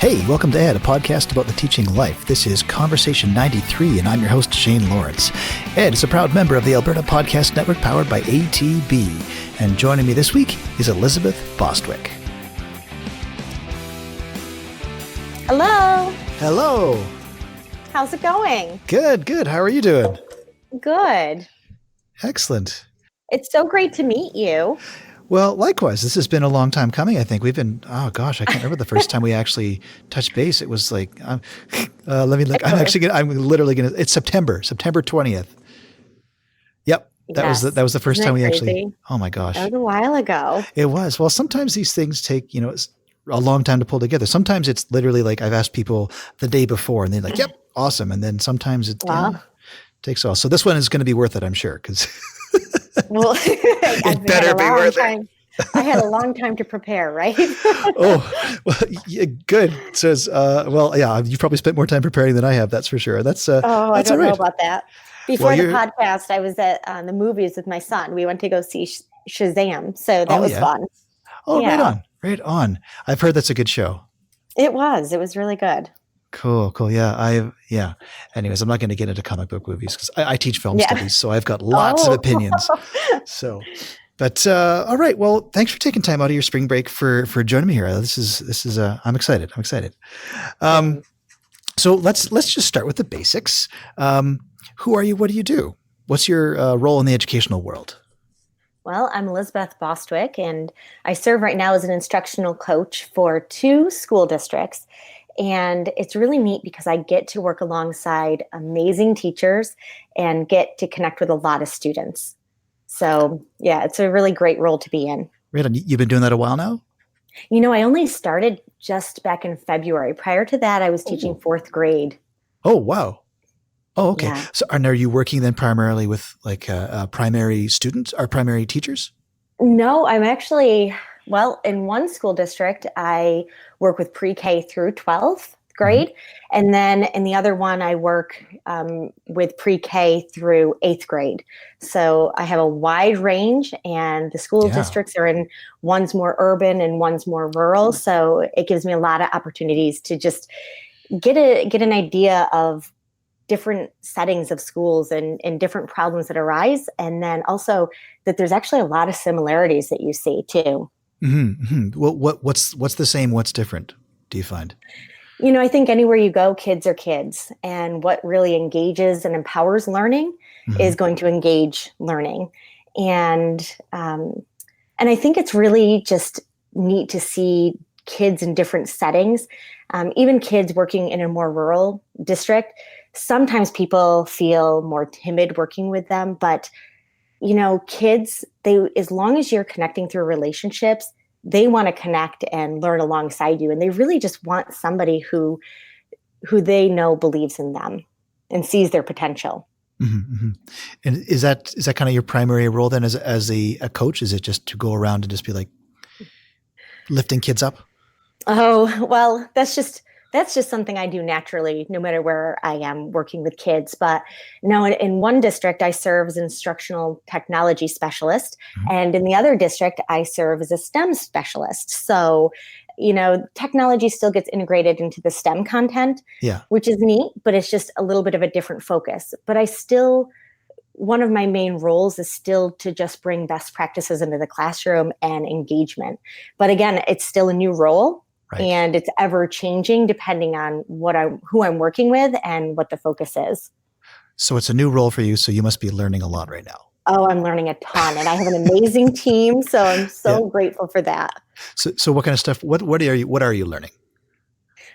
Hey, welcome to Ed, a podcast about the teaching life. This is Conversation 93, and I'm your host, Shane Lawrence. Ed is a proud member of the Alberta Podcast Network powered by ATB. And joining me this week is Elisabeth Bostwick. Hello. Hello. How's it going? Good. How are you doing? Good. Excellent. It's so great to meet you. Well, likewise, this has been a long time coming. I think we've been, I can't remember the first time we actually touched base. It was like, let me look. I'm literally going to, it's September 20th. Yep. That was the first time we actually, oh my gosh. That was a while ago. It was. Well, sometimes these things take, it's a long time to pull together. Sometimes it's literally like I've asked people the day before and they're like, yep, awesome. And then sometimes it takes a while. So this one is going to be worth it, I'm sure, because well, it better be worth it. I had a long time to prepare, right? Oh, well, yeah, good. Says, you probably spent more time preparing than I have. That's for sure. That's I that's don't all right. know about that. Before the podcast, I was at the movies with my son. We went to go see Shazam, so that was fun. Oh, yeah. Right on. I've heard that's a good show. It was really good. Cool. Yeah. Anyways, I'm not going to get into comic book movies because I teach film studies, so I've got lots of opinions. So, but all right. Well, thanks for taking time out of your spring break for joining me here. This is I'm excited. So let's just start with the basics. Who are you? What do you do? What's your role in the educational world? Well, I'm Elisabeth Bostwick, and I serve right now as an instructional coach for 2 school districts. And it's really neat because I get to work alongside amazing teachers and get to connect with a lot of students. So, yeah, it's a really great role to be in. Right on. You've been doing that a while now? I only started just back in February. Prior to that, I was teaching 4th grade. Oh, wow. Oh, okay. Yeah. So are you working then primarily with like primary students or primary teachers? No, I'm actually, in one school district, I work with pre-K through 12th grade. Mm-hmm. And then in the other one, I work with pre-K through 8th grade. So I have a wide range, and the school districts are in, one's more urban and one's more rural. So it gives me a lot of opportunities to just get an idea of different settings of schools and different problems that arise. And then also that there's actually a lot of similarities that you see too. Mm-hmm. Well, what's the same? What's different, do you find? I think anywhere you go, kids are kids. And what really engages and empowers learning is going to engage learning. And I think it's really just neat to see kids in different settings, even kids working in a more rural district. Sometimes people feel more timid working with them, but kids, as long as you're connecting through relationships, they want to connect and learn alongside you. And they really just want somebody who they know believes in them and sees their potential. Mm-hmm. And is that kind of your primary role then as a coach? Is it just to go around and just be like lifting kids up? Oh, well, that's just something I do naturally, no matter where I am working with kids. But no, in one district, I serve as an instructional technology specialist. Mm-hmm. And in the other district, I serve as a STEM specialist. So, technology still gets integrated into the STEM content, which is neat, but it's just a little bit of a different focus. But one of my main roles is still to just bring best practices into the classroom and engagement. But again, it's still a new role. Right. And it's ever changing depending on who I'm working with and what the focus is. So it's a new role for you. So you must be learning a lot right now. Oh, I'm learning a ton, and I have an amazing team. So I'm so grateful for that. So what kind of stuff? What are you learning?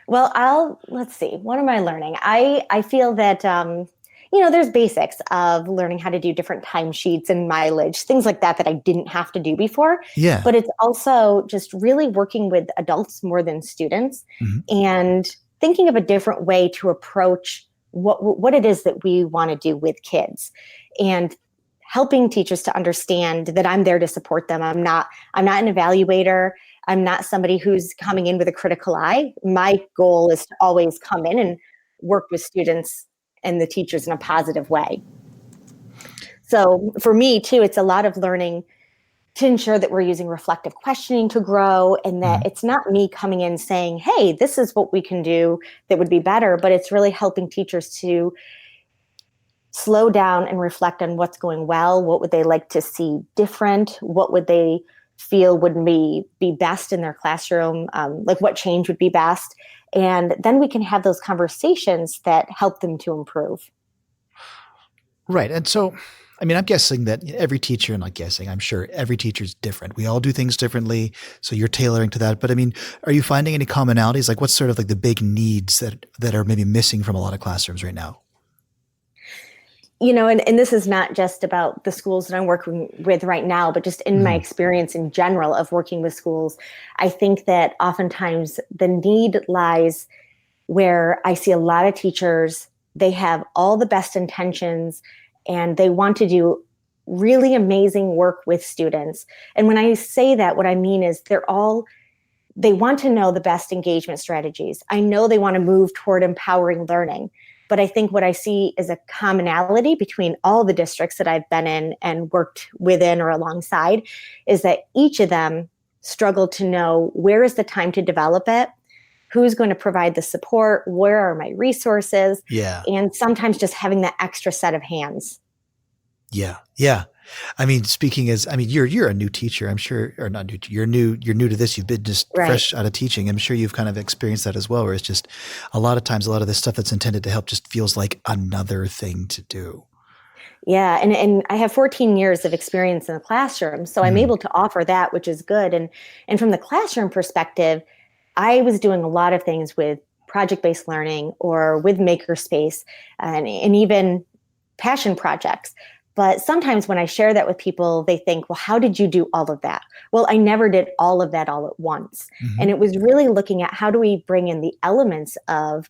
Well, let's see. What am I learning? I feel that there's basics of learning how to do different timesheets and mileage, things like that I didn't have to do before. Yeah. But it's also just really working with adults more than students, and thinking of a different way to approach what it is that we want to do with kids, and helping teachers to understand that I'm there to support them. I'm not an evaluator. I'm not somebody who's coming in with a critical eye. My goal is to always come in and work with students and the teachers in a positive way. So for me too, it's a lot of learning to ensure that we're using reflective questioning to grow, and that Mhm. it's not me coming in saying, hey, this is what we can do that would be better, but it's really helping teachers to slow down and reflect on what's going well, what would they like to see different, what would they feel would be best in their classroom, like what change would be best. And then we can have those conversations that help them to improve. Right. And so, I mean, I'm guessing that every teacher, not guessing, I'm sure every teacher is different. We all do things differently. So you're tailoring to that. But I mean, are you finding any commonalities? Like what's sort of like the big needs that are maybe missing from a lot of classrooms right now? And this is not just about the schools that I'm working with right now, but just in my Mm. experience in general of working with schools, I think that oftentimes the need lies where I see a lot of teachers, they have all the best intentions and they want to do really amazing work with students. And when I say that, what I mean is they want to know the best engagement strategies. I know they want to move toward empowering learning. But I think what I see is a commonality between all the districts that I've been in and worked within or alongside is that each of them struggle to know where is the time to develop it, who's going to provide the support, where are my resources, Yeah. and sometimes just having that extra set of hands. Yeah. Yeah. I mean, you're a new teacher, I'm sure, or not new, you're new to this. You've been just Right. fresh out of teaching. I'm sure you've kind of experienced that as well, where it's just a lot of times, a lot of this stuff that's intended to help just feels like another thing to do. Yeah, and I have 14 years of experience in the classroom, so I'm Mm. able to offer that, which is good. And from the classroom perspective, I was doing a lot of things with project-based learning or with makerspace and even passion projects. But sometimes when I share that with people, they think, well, how did you do all of that? Well, I never did all of that all at once. And Hmm. it was really looking at how do we bring in the elements of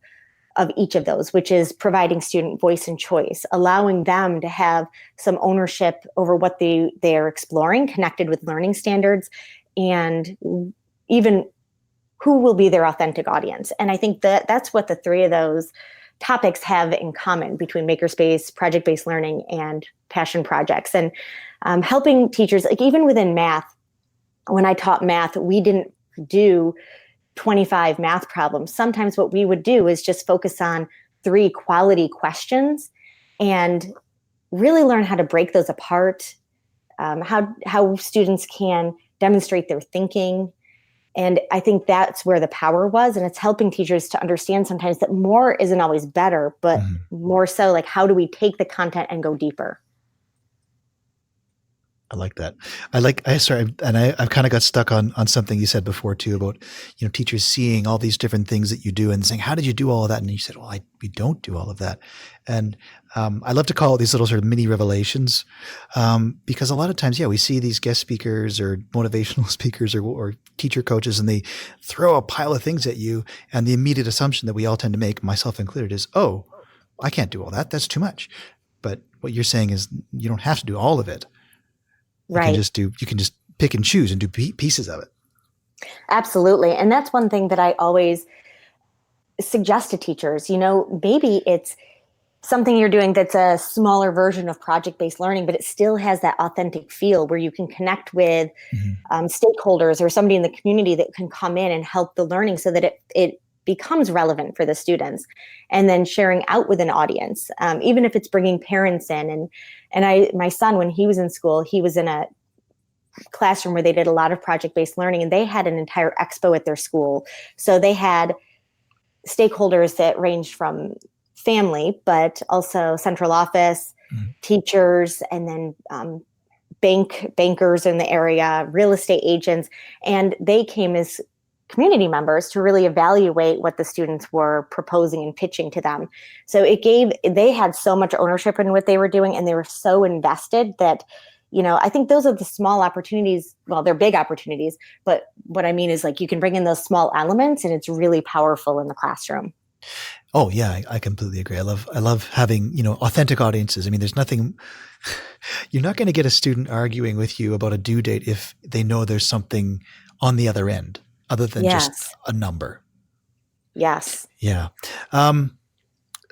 each of those, which is providing student voice and choice, allowing them to have some ownership over what they are exploring, connected with learning standards, and even who will be their authentic audience. And I think that that's what the three of those topics have in common between makerspace, project-based learning, and passion projects. And helping teachers, like even within math, when I taught math, we didn't do 25 math problems. Sometimes what we would do is just focus on three quality questions and really learn how to break those apart, how students can demonstrate their thinking. And I think that's where the power was. And it's helping teachers to understand sometimes that more isn't always better, but Hmm. more so like how do we take the content and go deeper? I like that. Sorry, and I've kind of got stuck on something you said before too about, teachers seeing all these different things that you do and saying, how did you do all of that? And you said, well, we don't do all of that. And I love to call it these little sort of mini revelations, because a lot of times, yeah, we see these guest speakers or motivational speakers or teacher coaches, and they throw a pile of things at you. And the immediate assumption that we all tend to make, myself included, is, oh, I can't do all that. That's too much. But what you're saying is you don't have to do all of it. Right. You can just pick and choose and do pieces of it. Absolutely. And that's one thing that I always suggest to teachers. Maybe it's something you're doing that's a smaller version of project-based learning, but it still has that authentic feel where you can connect with Mm-hmm. stakeholders or somebody in the community that can come in and help the learning so that it becomes relevant for the students, and then sharing out with an audience, even if it's bringing parents in. And my son, when he was in school, he was in a classroom where they did a lot of project-based learning, and they had an entire expo at their school. So they had stakeholders that ranged from family, but also central office, Mm-hmm. teachers, and then bankers in the area, real estate agents, and they came as community members to really evaluate what the students were proposing and pitching to them. So they had so much ownership in what they were doing, and they were so invested that, I think those are the small opportunities. Well, they're big opportunities, but what I mean is like you can bring in those small elements and it's really powerful in the classroom. Oh yeah, I completely agree. I love having, authentic audiences. I mean, there's nothing, you're not going to get a student arguing with you about a due date if they know there's something on the other end other than just Yes. a number. Yes. Yeah.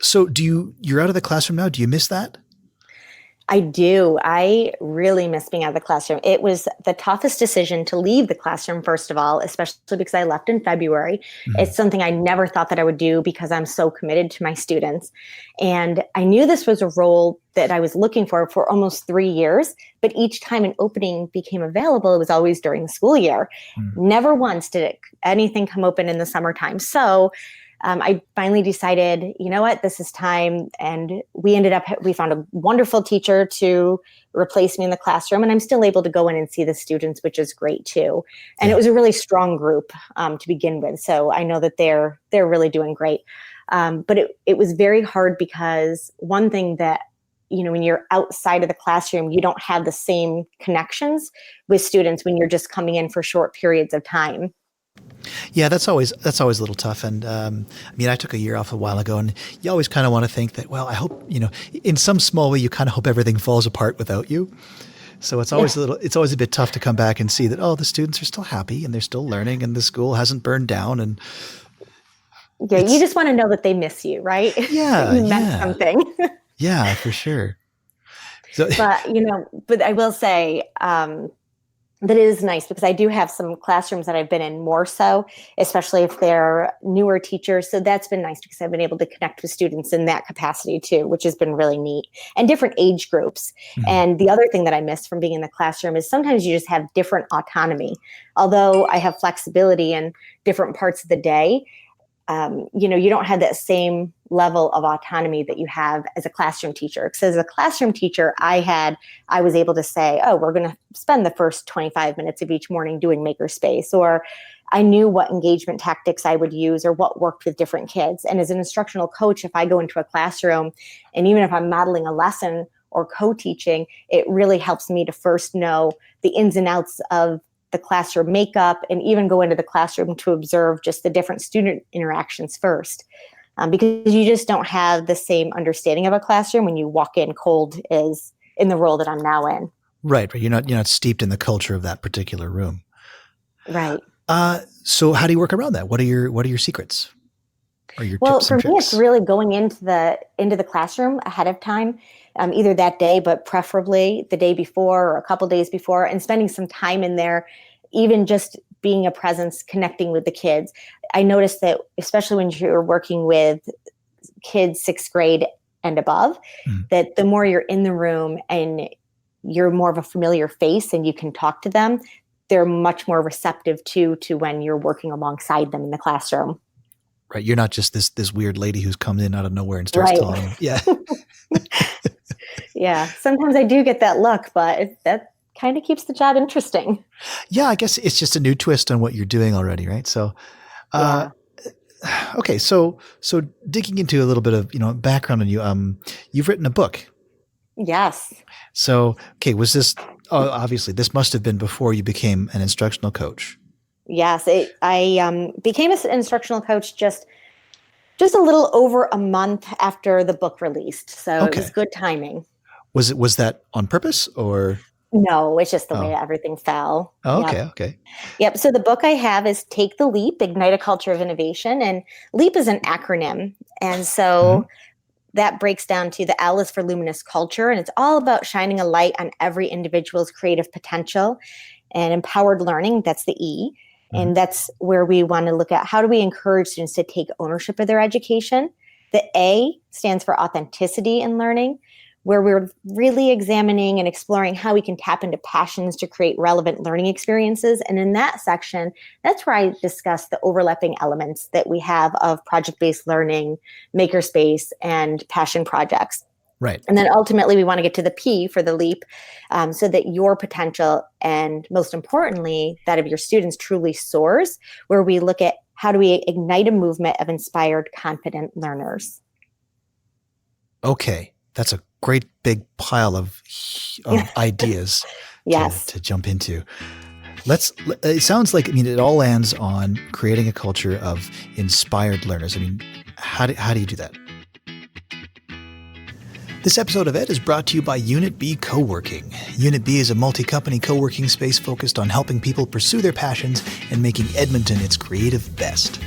So you're out of the classroom now. Do you miss that? I do. I really miss being out of the classroom. It was the toughest decision to leave the classroom, first of all, especially because I left in February. Mhm. It's something I never thought that I would do because I'm so committed to my students. And I knew this was a role that I was looking for almost 3 years. But each time an opening became available, it was always during the school year. Mhm. Never once did anything come open in the summertime. So I finally decided, you know what, this is time. And we found a wonderful teacher to replace me in the classroom. And I'm still able to go in and see the students, which is great too. And Yeah. it was a really strong group to begin with. So I know that they're really doing great. But it was very hard because one thing that, when you're outside of the classroom, you don't have the same connections with students when you're just coming in for short periods of time. Yeah, that's always a little tough. And I took a year off a while ago, and you always kind of want to think that, well, I hope, in some small way, you kind of hope everything falls apart without you. So it's always it's always a bit tough to come back and see that, oh, the students are still happy and they're still learning and the school hasn't burned down. And Yeah, you just want to know that they miss you, right? yeah, That you meant yeah, something. yeah, for sure. So But I will say, that it is nice because I do have some classrooms that I've been in more so, especially if they're newer teachers. So that's been nice because I've been able to connect with students in that capacity too, which has been really neat, and different age groups. mhm. And the other thing that I miss from being in the classroom is sometimes you just have different autonomy. Although I have flexibility in different parts of the day, you don't have that same level of autonomy that you have as a classroom teacher. Because as a classroom teacher, I was able to say, oh, we're going to spend the first 25 minutes of each morning doing makerspace, or I knew what engagement tactics I would use or what worked with different kids. And as an instructional coach, if I go into a classroom, and even if I'm modeling a lesson or co-teaching, it really helps me to first know the ins and outs of the classroom makeup, and even go into the classroom to observe just the different student interactions first. Because you just don't have the same understanding of a classroom when you walk in cold as in the role that I'm now in. Right, but you're not steeped in the culture of that particular room. Right. So how do you work around that? What are your secrets? Or your Well, tips for and me, it's tricks? really going into the classroom ahead of time, either that day, but preferably the day before or a couple days before, and spending some time in there, even just being a presence, connecting with the kids. I noticed that, especially when you're working with kids 6th grade and above, Mhm. that the more you're in the room and you're more of a familiar face and you can talk to them, they're much more receptive to when you're working alongside them in the classroom. Right. You're not just this weird lady who's come in out of nowhere and starts Right. telling them. Yeah. Yeah. Sometimes I do get that look, but that kind of keeps the job interesting. Yeah. I guess it's just a new twist on what you're doing already. Right. So, uh, Yeah. okay. So digging into a little bit of, background on you, you've written a book. Yes. So, okay. Obviously this must have been before you became an instructional coach. Yes. I became an instructional coach just a little over a month after the book released. So it was Okay. good timing. Was that on purpose or? No, it's just the way Oh, everything fell. okay. Yep. Okay. Yep. So the book I have is Take the Leap, Ignite a Culture of Innovation. And LEAP is an acronym. And Mhm. so that breaks down to the L is for luminous culture. And it's all about shining a light on every individual's creative potential, and empowered learning. That's the E. Mhm. And that's where we want to look at how do we encourage students to take ownership of their education. The A stands for authenticity in learning, where we're really examining and exploring how we can tap into passions to create relevant learning experiences. And in that section, that's where I discuss the overlapping elements that we have of project-based learning, makerspace, and passion projects. Right. And then ultimately, we want to get to the P for the leap, so that your potential, and most importantly, that of your students, truly soars, where we look at how do we ignite a movement of inspired, confident learners. Okay. That's a great big pile of ideas Yes. to jump into. It sounds like, it all lands on creating a culture of inspired learners. How do you do that? This episode of Ed is brought to you by Unit B Co-working. Unit B is a multi-company co-working space focused on helping people pursue their passions and making Edmonton its creative best.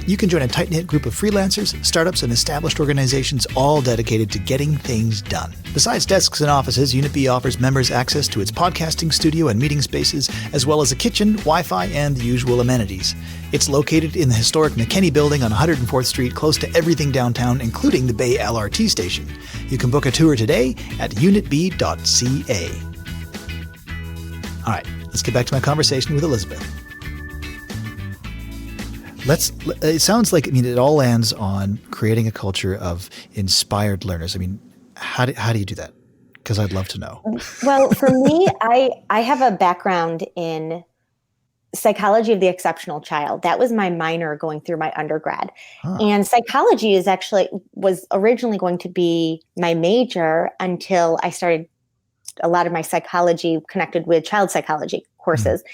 You can join a tight-knit group of freelancers, startups, and established organizations all dedicated to getting things done. Besides desks and offices, Unit B offers members access to its podcasting studio and meeting spaces, as well as a kitchen, Wi-Fi, and the usual amenities. It's located in the historic McKinney Building on 104th Street, close to everything downtown, including the Bay LRT station. You can book a tour today at unitb.ca. All right, let's get back to my conversation with Elisabeth. It sounds like, it all lands on creating a culture of inspired learners. How do you do that? Because I'd love to know. Well, for me, I have a background in psychology of the exceptional child. That was my minor going through my undergrad. Huh. And psychology was originally going to be my major until I started a lot of my psychology connected with child psychology courses.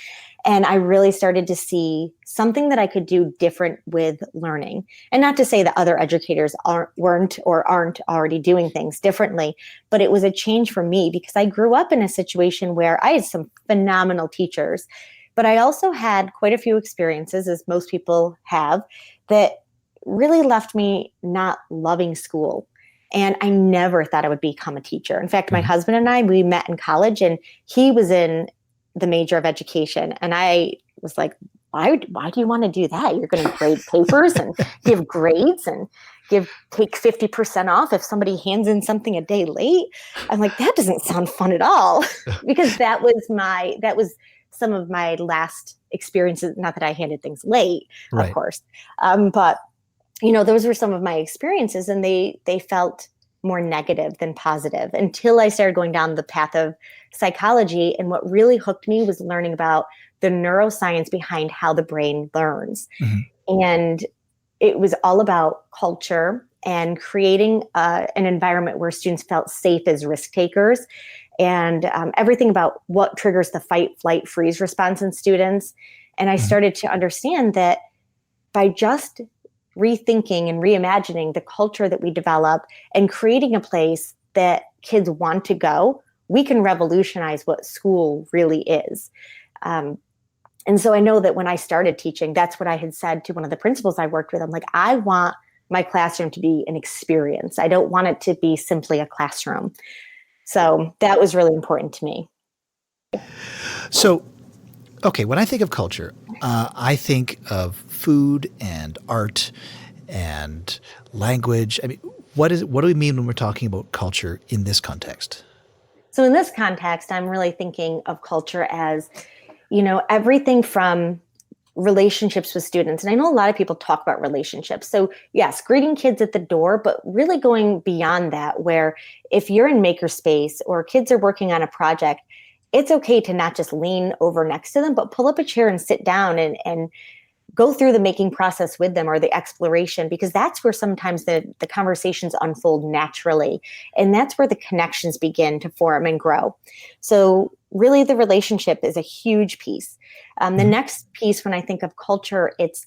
And I really started to see something that I could do different with learning. And not to say that other educators aren't already doing things differently, but it was a change for me because I grew up in a situation where I had some phenomenal teachers, but I also had quite a few experiences, as most people have, that really left me not loving school. And I never thought I would become a teacher. In fact, my husband and I, we met in college, and he was in the major of education. And I was like, why do you want to do that? You're going to grade papers and give grades and take 50% off if somebody hands in something a day late. I'm like, that doesn't sound fun at all. Because that was some of my last experiences. Not that I handed things late, right, of course. But those were some of my experiences, and they felt more negative than positive until I started going down the path of psychology. And what really hooked me was learning about the neuroscience behind how the brain learns. And it was all about culture and creating an environment where students felt safe as risk takers, and everything about what triggers the fight, flight, freeze response in students. And I started to understand that by just rethinking and reimagining the culture that we develop and creating a place that kids want to go, we can revolutionize what school really is. And so I know that when I started teaching, that's what I had said to one of the principals I worked with. I'm like, I want my classroom to be an experience. I don't want it to be simply a classroom. So that was really important to me. So, okay, when I think of culture, I think of food and art and language. What do we mean when we're talking about culture in this context? So in this context, I'm really thinking of culture as, everything from relationships with students. And I know a lot of people talk about relationships. So yes, greeting kids at the door, but really going beyond that, where if you're in makerspace or kids are working on a project, it's okay to not just lean over next to them, but pull up a chair and sit down and go through the making process with them, or the exploration, because that's where sometimes the conversations unfold naturally. And that's where the connections begin to form and grow. So really the relationship is a huge piece. The next piece, when I think of culture, it's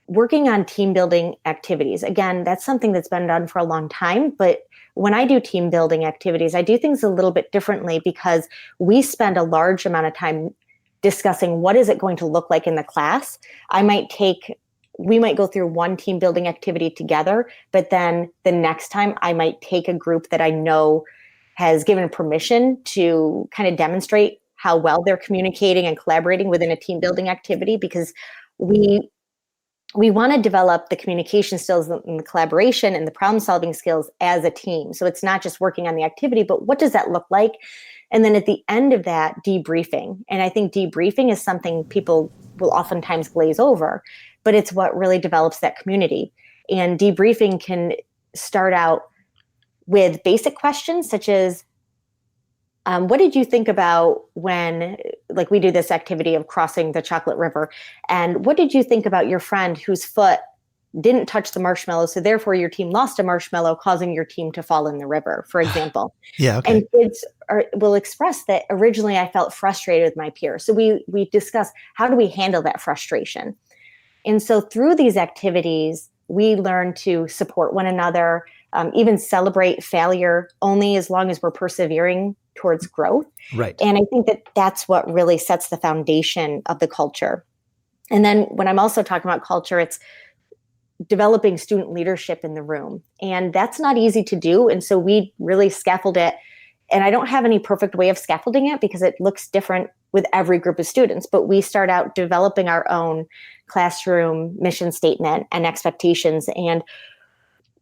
working on team building activities. Again, that's something that's been done for a long time, but when I do team building activities, I do things a little bit differently because we spend a large amount of time discussing what is it going to look like in the class. We might go through one team building activity together, but then the next time I might take a group that I know has given permission to kind of demonstrate how well they're communicating and collaborating within a team building activity, because we want to develop the communication skills and the collaboration and the problem solving skills as a team. So it's not just working on the activity, but what does that look like? And then at the end of that, debriefing. And I think debriefing is something people will oftentimes glaze over, but it's what really develops that community. And debriefing can start out with basic questions such as, what did you think about when, like, we do this activity of crossing the chocolate river? And what did you think about your friend whose foot didn't touch the marshmallow, so therefore your team lost a marshmallow, causing your team to fall in the river, for example? Yeah, okay. And kids will express that originally I felt frustrated with my peer. So we discuss, how do we handle that frustration? And so through these activities, we learn to support one another, even celebrate failure only as long as we're persevering towards growth. Right. And I think that that's what really sets the foundation of the culture. And then when I'm also talking about culture, it's developing student leadership in the room. And that's not easy to do. And so we really scaffold it. And I don't have any perfect way of scaffolding it because it looks different with every group of students. But we start out developing our own classroom mission statement and expectations. And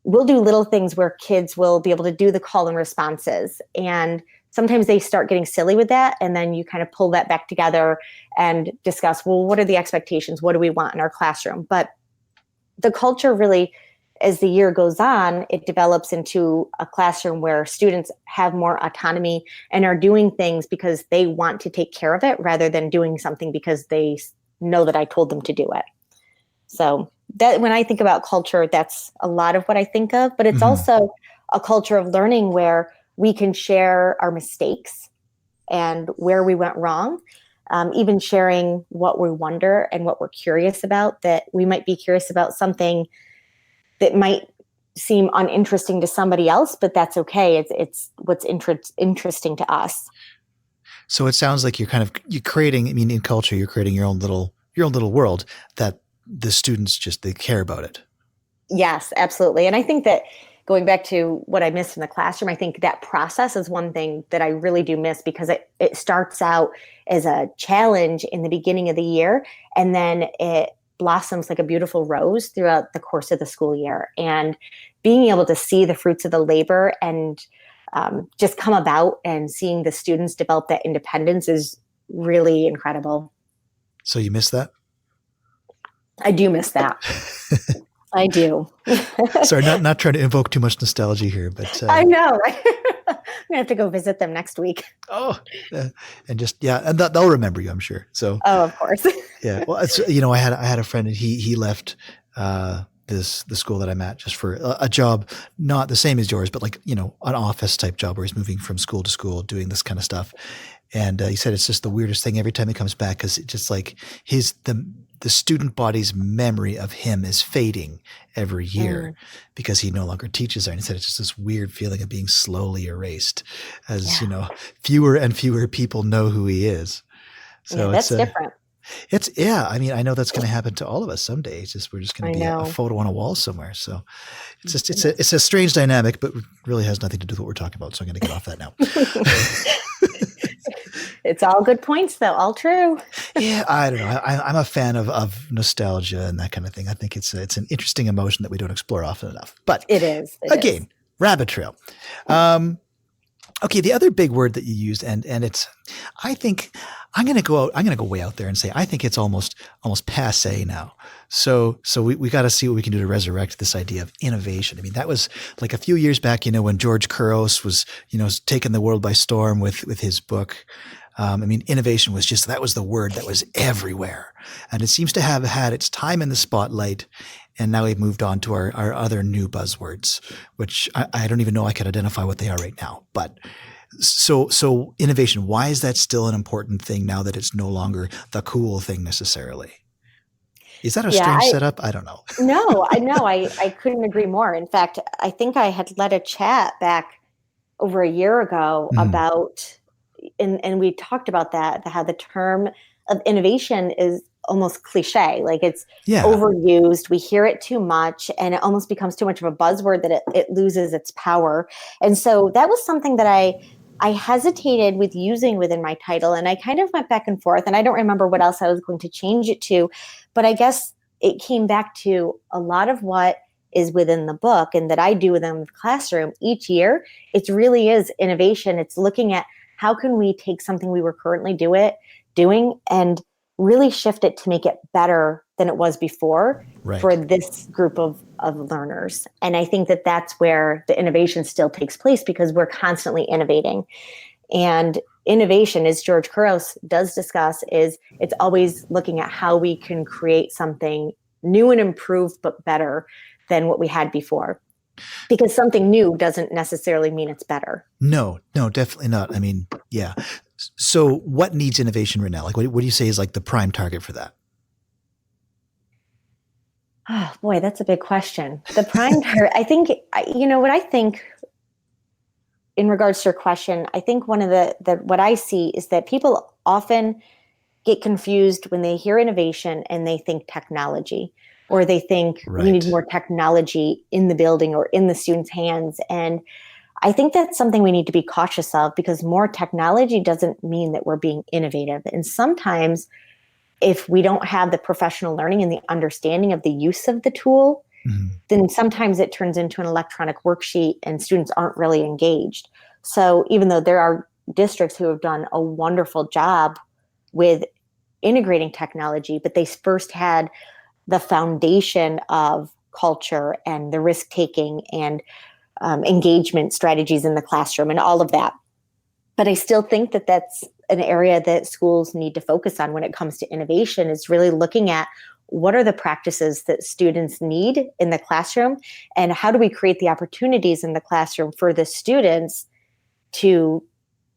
we'll do little things where kids will be able to do the call and responses. And sometimes they start getting silly with that. And then you kind of pull that back together and discuss, well, what are the expectations? What do we want in our classroom? But the culture really, as the year goes on, it develops into a classroom where students have more autonomy and are doing things because they want to take care of it rather than doing something because they know that I told them to do it. So that when I think about culture, that's a lot of what I think of, but it's also a culture of learning where we can share our mistakes and where we went wrong. Even sharing what we wonder and what we're curious about, that we might be curious about something that might seem uninteresting to somebody else, but that's okay. It's what's interesting to us. So it sounds like you're creating, I mean, in culture, you're creating your own little world that the students they care about it. Yes, absolutely. And I think that going back to what I missed in the classroom, I think that process is one thing that I really do miss because it starts out as a challenge in the beginning of the year, and then it blossoms like a beautiful rose throughout the course of the school year. And being able to see the fruits of the labor and just come about and seeing the students develop that independence is really incredible. So you miss that? I do miss that. I do. Sorry, not trying to invoke too much nostalgia here, but I know. I'm gonna have to go visit them next week. Oh, and they'll remember you, I'm sure. So, oh, of course. Yeah. Well, I had a friend, and he left the school that I'm at just for a job not the same as yours, but like an office type job where he's moving from school to school doing this kind of stuff. And he said it's just the weirdest thing every time he comes back because it's just like the student body's memory of him is fading every year because he no longer teaches there. And he said it's just this weird feeling of being slowly erased as, fewer and fewer people know who he is. So that's different. I mean, I know that's going to happen to all of us someday. It's just, we're just going to be a photo on a wall somewhere. So it's just, it's a strange dynamic, but really has nothing to do with what we're talking about. So I'm going to get off that now. It's all good points, though. All true. Yeah, I don't know. I'm a fan of nostalgia and that kind of thing. I think it's an interesting emotion that we don't explore often enough. But it is. Again, rabbit trail. Okay, the other big word that you used, and it's, I think I'm going to go way out there and say I think it's almost passé now. So we got to see what we can do to resurrect this idea of innovation. I mean, that was like a few years back, when George Couros was, taking the world by storm with his book. I mean, innovation was that was the word that was everywhere. And it seems to have had its time in the spotlight. And now we've moved on to our other new buzzwords, which I don't even know I could identify what they are right now. But so innovation, why is that still an important thing now that it's no longer the cool thing necessarily? Is that a strange setup? I don't know. No, I couldn't agree more. In fact, I think I had led a chat back over a year ago about, and we talked about that, how the term of innovation is almost cliche, like it's overused. We hear it too much and it almost becomes too much of a buzzword that it loses its power. And so that was something that I hesitated with using within my title, and I kind of went back and forth, and I don't remember what else I was going to change it to, but I guess it came back to a lot of what is within the book and that I do within the classroom each year. It really is innovation. It's looking at how can we take something we were currently doing and really shift it to make it better than it was before for this group of learners. And I think that that's where the innovation still takes place because we're constantly innovating. And innovation, as George Couros does discuss, is it's always looking at how we can create something new and improved, but better than what we had before. Because something new doesn't necessarily mean it's better. No, definitely not. I mean, yeah. So what needs innovation right now? Like, what do you say is like the prime target for that? Oh, boy, that's a big question. The prime target, I think, what I think in regards to your question, I think one of the what I see is that people often get confused when they hear innovation and they think technology. or they think we need Right. more technology in the building or in the students' hands. And I think that's something we need to be cautious of, because more technology doesn't mean that we're being innovative. And sometimes if we don't have the professional learning and the understanding of the use of the tool, Mhm. then sometimes it turns into an electronic worksheet and students aren't really engaged. So even though there are districts who have done a wonderful job with integrating technology, but they first had the foundation of culture and the risk taking and engagement strategies in the classroom and all of that. But I still think that that's an area that schools need to focus on when it comes to innovation, is really looking at what are the practices that students need in the classroom, and how do we create the opportunities in the classroom for the students to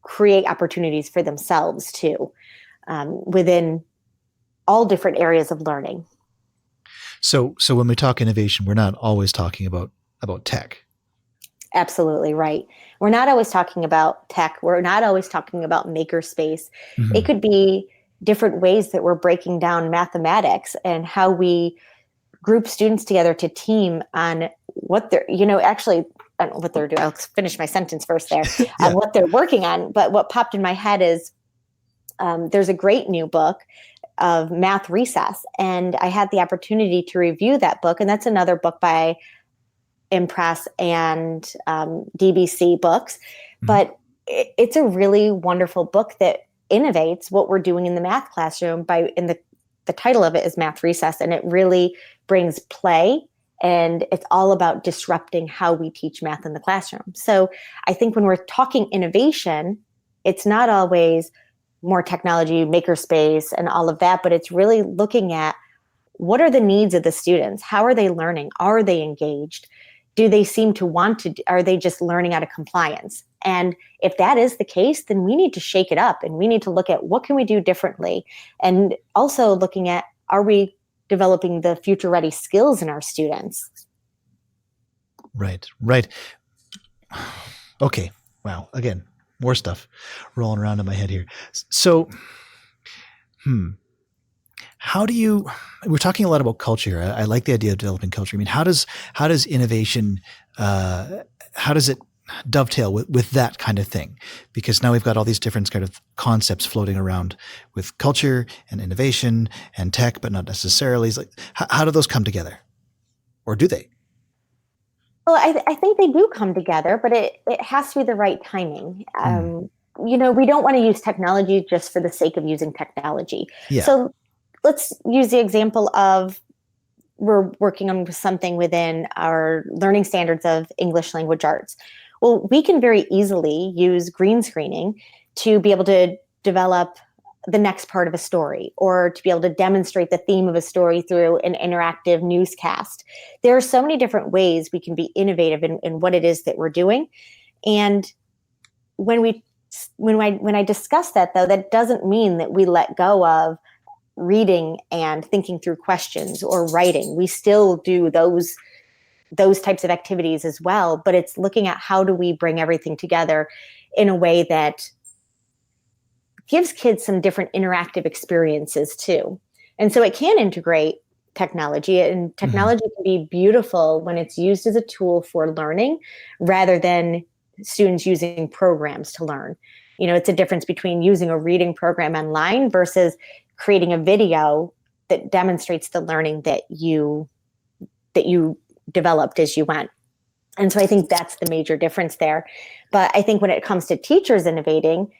create opportunities for themselves too, within all different areas of learning. So when we talk innovation, we're not always talking about tech. Absolutely right. We're not always talking about tech. We're not always talking about makerspace. It Mhm. could be different ways that we're breaking down mathematics and how we group students together to team on what they're, actually, I don't know what they're doing. I'll finish my sentence first there, Yeah. what they're working on. But what popped in my head is there's a great new book of Math Recess. And I had the opportunity to review that book. And that's another book by Impress and DBC Books. Mhm. But it's a really wonderful book that innovates what we're doing in the math classroom the title of it is Math Recess, and it really brings play, and it's all about disrupting how we teach math in the classroom. So I think when we're talking innovation, it's not always more technology, makerspace, and all of that, but it's really looking at what are the needs of the students? How are they learning? Are they engaged? Do they seem to want to, are they just learning out of compliance? And if that is the case, then we need to shake it up and we need to look at what can we do differently? And also looking at, are we developing the future ready skills in our students? Right. Right. Okay. Wow. Again, more stuff rolling around in my head here. So, hmm. How do you? We're talking a lot about culture. I like the idea of developing culture. I mean, how does innovation? How does it dovetail with that kind of thing? Because now we've got all these different kind of concepts floating around with culture and innovation and tech, but not necessarily. It's like, how do those come together, or do they? Well, I think they do come together, but it has to be the right timing. Hmm. We don't want to use technology just for the sake of using technology. Yeah. So let's use the example of we're working on something within our learning standards of English language arts. Well, we can very easily use green screening to be able to develop the next part of a story, or to be able to demonstrate the theme of a story through an interactive newscast. There are so many different ways we can be innovative in what it is that we're doing. And when I discuss that, though, that doesn't mean that we let go of reading and thinking through questions or writing. We still do those types of activities as well, but it's looking at how do we bring everything together in a way that gives kids some different interactive experiences too. And so it can integrate technology, and Hmm. technology can be beautiful when it's used as a tool for learning rather than students using programs to learn. It's a difference between using a reading program online versus creating a video that demonstrates the learning that you developed as you went. And so I think that's the major difference there. But I think when it comes to teachers innovating,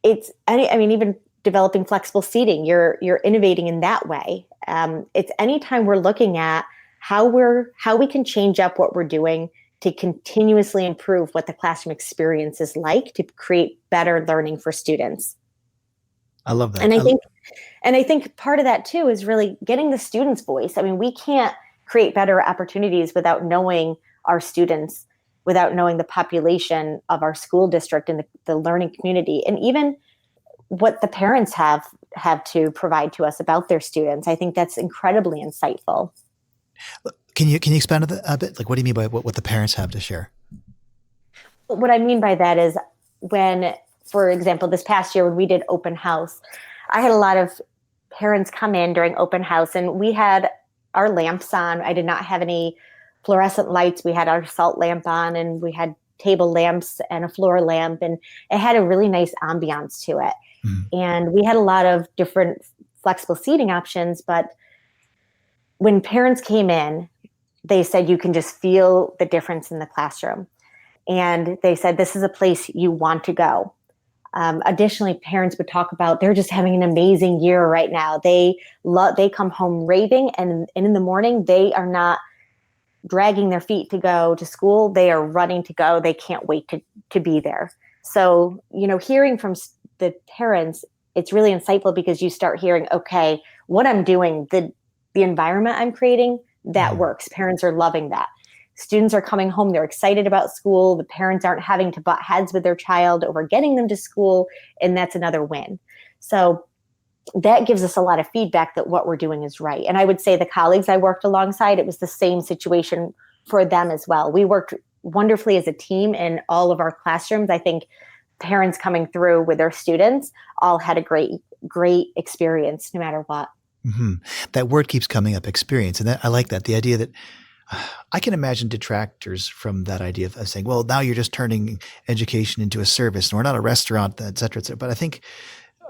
even developing flexible seating, you're innovating in that way. It's anytime we're looking at how we can change up what we're doing to continuously improve what the classroom experience is like to create better learning for students. I love that. And I think part of that too is really getting the students' voice. I mean, we can't create better opportunities without knowing our students, without knowing the population of our school district and the learning community, and even what the parents have to provide to us about their students. I think that's incredibly insightful. Can you expand on that a bit? Like, what do you mean by what the parents have to share? What I mean by that is when, for example, this past year when we did open house, I had a lot of parents come in during open house, and we had our lamps on. I did not have any fluorescent lights. We had our salt lamp on, and we had table lamps and a floor lamp, and it had a really nice ambiance to it. Mm. And we had a lot of different flexible seating options, but when parents came in, they said you can just feel the difference in the classroom. And they said, this is a place you want to go. Additionally, parents would talk about they're just having an amazing year right now. They come home raving, and in the morning, they are not dragging their feet to go to school. They are running to go. They can't wait to be there. So, hearing from the parents, it's really insightful because you start hearing, okay, what I'm doing, the environment I'm creating, that works. Parents are loving that. Students are coming home. They're excited about school. The parents aren't having to butt heads with their child over getting them to school. And that's another win. So that gives us a lot of feedback that what we're doing is right. And I would say the colleagues I worked alongside, it was the same situation for them as well. We worked wonderfully as a team in all of our classrooms. I think parents coming through with their students all had a great experience no matter what. Mm-hmm. That word keeps coming up, experience. And I like that. The idea that I can imagine detractors from that idea of saying, well, now you're just turning education into a service and we're not a restaurant, et cetera, et cetera. But I think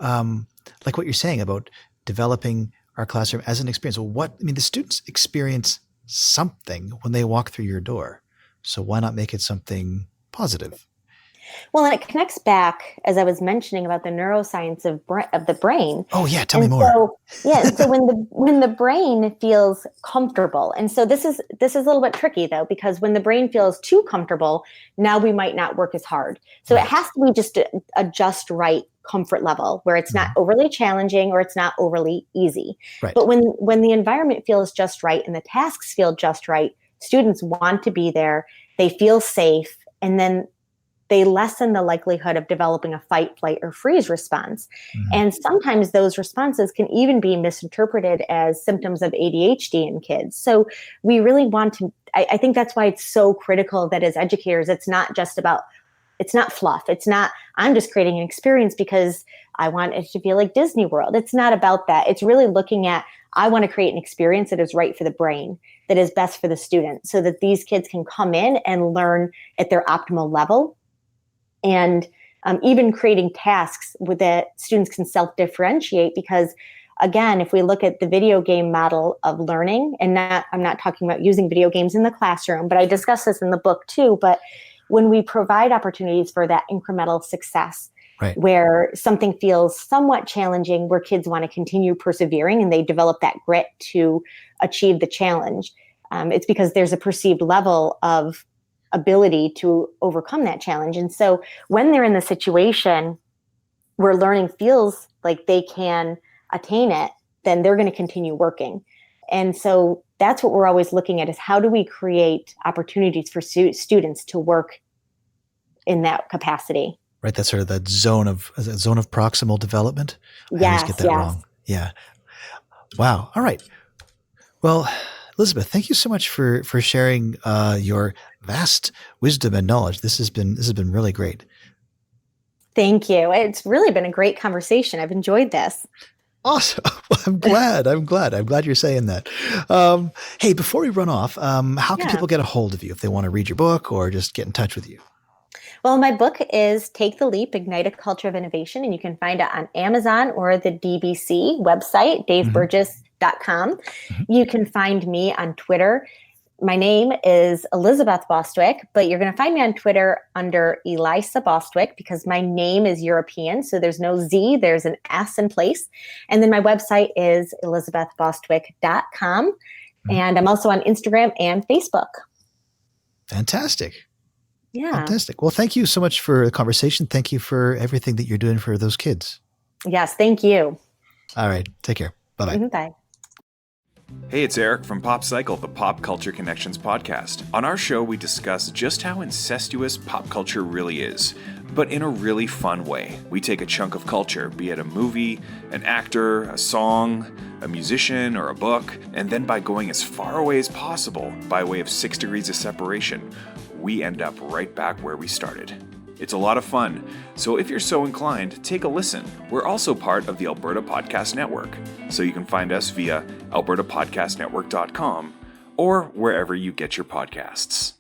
like what you're saying about developing our classroom as an experience. Well, the students experience something when they walk through your door. So why not make it something positive? Well, and it connects back, as I was mentioning, about the neuroscience of the brain. Oh yeah, tell me more. So when the brain feels comfortable, and so this is a little bit tricky though, because when the brain feels too comfortable, now we might not work as hard. So It has to be just a just right comfort level where it's not overly challenging or it's not overly easy. Right. But when the environment feels just right and the tasks feel just right, students want to be there. They feel safe, and then they lessen the likelihood of developing a fight, flight, or freeze response. Mm-hmm. And sometimes those responses can even be misinterpreted as symptoms of ADHD in kids. So we really want to, I think that's why it's so critical that as educators, it's not fluff. It's not, I'm just creating an experience because I want it to feel like Disney World. It's not about that. It's really looking at, I want to create an experience that is right for the brain, that is best for the student, so that these kids can come in and learn at their optimal level. And even creating tasks with that students can self-differentiate, because again, if we look at the video game model of learning, and I'm not talking about using video games in the classroom, but I discuss this in the book too, but when we provide opportunities for that incremental success, right, where something feels somewhat challenging, where kids want to continue persevering and they develop that grit to achieve the challenge, it's because there's a perceived level of ability to overcome that challenge. And so when they're in the situation where learning feels like they can attain it, then they're going to continue working. And so that's what we're always looking at, is how do we create opportunities for students to work in that capacity? Right. That's sort of that zone of proximal development. I always get that wrong. Yeah. Wow. All right. Well, Elisabeth, thank you so much for sharing your vast wisdom and knowledge. This has been really great. Thank you. It's really been a great conversation. I've enjoyed this. Awesome. Well, I'm glad you're saying that. Hey, before we run off, how can people get a hold of you if they want to read your book or just get in touch with you? Well, my book is Take the Leap, Ignite a Culture of Innovation, and you can find it on Amazon or the DBC website, daveburgess.com. Mm-hmm. You can find me on Twitter. My name is Elisabeth Bostwick, but you're going to find me on Twitter under Elisabeth Bostwick, because my name is European, so there's no Z, there's an S in place. And then my website is elisabethbostwick.com, and I'm also on Instagram and Facebook. Fantastic. Yeah. Fantastic. Well, thank you so much for the conversation. Thank you for everything that you're doing for those kids. Yes, thank you. All right. Take care. Bye-bye. Mm-hmm, bye. Hey, it's Eric from Pop Cycle, the Pop Culture Connections podcast. On our show, we discuss just how incestuous pop culture really is, but in a really fun way. We take a chunk of culture, be it a movie, an actor, a song, a musician, or a book, and then by going as far away as possible, by way of 6 degrees of separation, we end up right back where we started. It's a lot of fun, so if you're so inclined, take a listen. We're also part of the Alberta Podcast Network, so you can find us via albertapodcastnetwork.com or wherever you get your podcasts.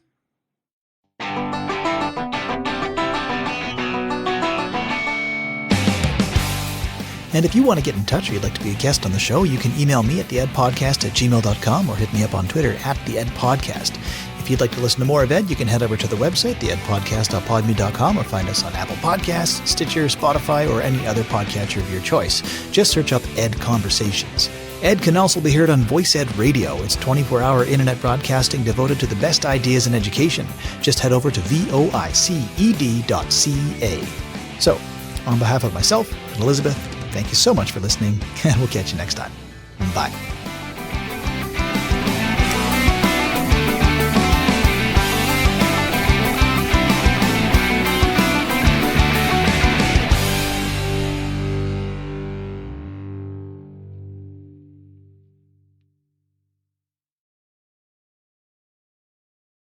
And if you want to get in touch or you'd like to be a guest on the show, you can email me at theedpodcast@gmail.com or hit me up on Twitter @theedpodcast. If you'd like to listen to more of Ed, you can head over to the website, theedpodcast.podme.com, or find us on Apple Podcasts, Stitcher, Spotify, or any other podcatcher of your choice. Just search up Ed Conversations. Ed can also be heard on Voice Ed Radio. It's 24-hour internet broadcasting devoted to the best ideas in education. Just head over to voiced.ca. So, on behalf of myself and Elisabeth, thank you so much for listening, and we'll catch you next time. Bye.